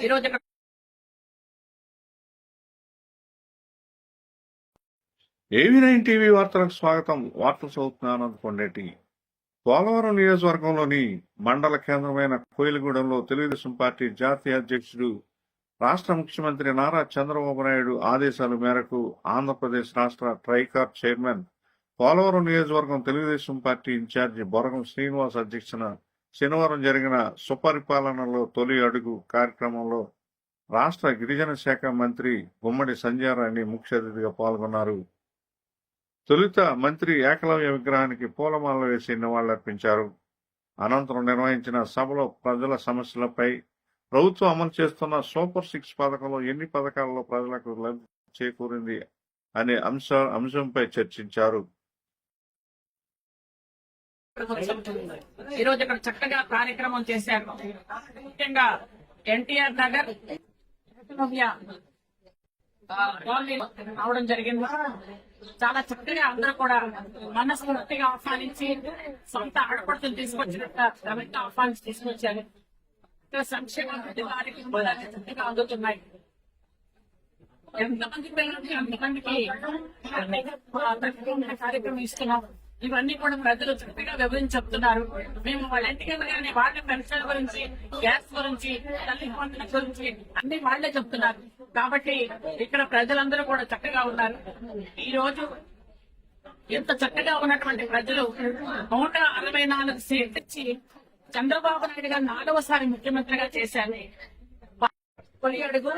ఈరోజు ఏవి9 టీవీ వార్తలకు స్వాగతం. వార్తలు చదువుతున్నాను కొండేటి. పోలవరం నియోజకవర్గంలోని మండల కేంద్రమైన కోయిలగూడెంలో తెలుగుదేశం పార్టీ జాతీయ అధ్యక్షుడు, రాష్ట్ర ముఖ్యమంత్రి నారా చంద్రబాబు నాయుడు ఆదేశాల మేరకు ఆంధ్రప్రదేశ్ రాష్ట్ర ట్రైకార్ చైర్మన్, పోలవరం నియోజకవర్గం తెలుగుదేశం పార్టీ ఇన్ఛార్జి బొరగం శ్రీనివాస్ అధ్యక్షన శనివారం జరిగిన సుపరిపాలనలో తొలి అడుగు కార్యక్రమంలో రాష్ట్ర గిరిజన శాఖ మంత్రి గుమ్మడి సంధ్యారాణి ముఖ్య అతిథిగా పాల్గొన్నారు. తొలుత మంత్రి ఏకలవ్య విగ్రహానికి పూలమాలలు వేసి నివాళులర్పించారు. అనంతరం నిర్వహించిన సభలో ప్రజల సమస్యలపై, ప్రభుత్వం అమలు చేస్తున్న సూపర్ 6 పథకంలో ఎన్ని పథకాలలో ప్రజలకు లబ్ధి చేకూరింది అనే అంశంపై చర్చించారు. ఈరోజు ఇక్కడ చక్కగా కార్యక్రమం చేశారు. ముఖ్యంగా ఎన్టీఆర్ నగర్ రావడం జరిగింది. చాలా చక్కగా అందరూ కూడా మనస్ఫూర్తిగా ఆహ్వానించి సొంత ఆడపడుతులు తీసుకొచ్చినట్టు ఆహ్వానించి తీసుకొచ్చారు. సంక్షేమ కార్యక్రమాలు చక్కగా అందుతున్నాయి. ఎంతమంది పిల్లలకి అంతమందికి కార్యక్రమం ఇస్తున్నాం. ఇవన్నీ కూడా ప్రజలు చక్కగా వివరించి చెప్తున్నారు. మేము వాళ్ళ ఇంటికి వెళ్ళగానే వాళ్ళ పెన్షన్ గురించి, గ్యాస్ గురించి, తల్లి వందల గురించి అన్ని వాళ్లే చెప్తున్నారు. కాబట్టి ఇక్కడ ప్రజలందరూ కూడా చక్కగా ఉన్నారు. ఈ రోజు ఎంత చక్కగా ఉన్నటువంటి ప్రజలు 164 సీట్లు ఇచ్చి చంద్రబాబు నాయుడు గారు 4వసారి ముఖ్యమంత్రిగా చేశారు. తొలి అడుగు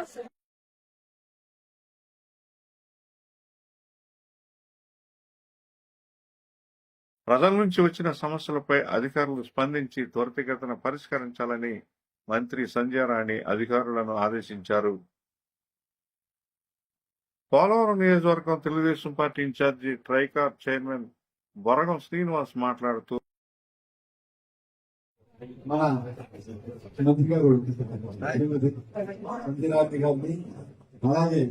ప్రజల నుంచి వచ్చిన సమస్యలపై అధికారులు స్పందించి త్వరితగతిన పరిష్కరించాలని మంత్రి సంధ్యారాణి అధికారులను ఆదేశించారు. పోలవరం నియోజకవర్గం Telugu Desam party incharge Tricor chairman Boragam Srinivas మాట్లాడుతూ, మన మంత్రి గారు అలాగే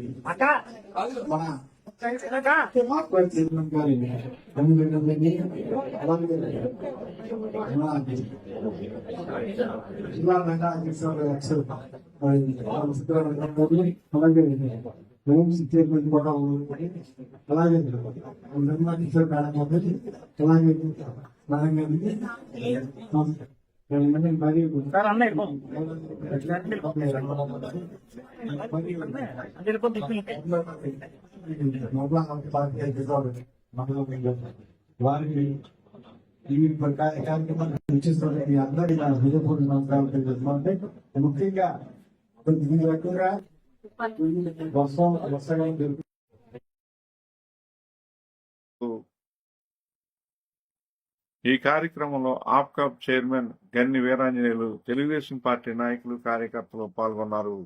మన మార్కెట్ చైర్మన్ గారి జిల్లా మహిళా అధ్యక్షులు అలాగే హోమ్స్ చైర్మన్ కూడా అలాగే నిర్మాణించారు మేడం గారి అలాగే మేడం గారి వారికి ఈ కార్యక్రమాన్ని సూచిస్తున్న మీ అందరి హృదయపూర్వక నమస్కారాలు తెలియజేస్తున్నామంటే, ముఖ్యంగా దీని రకంగా వర్షంగా జరుగుతుంది. ఈ కార్యక్రమంలో ఆప్కాబ్ చైర్మన్ గన్ని వీరాంజనేయులు, తెలుగుదేశం పార్టీ నాయకులు, కార్యకర్తలు పాల్గొన్నారు.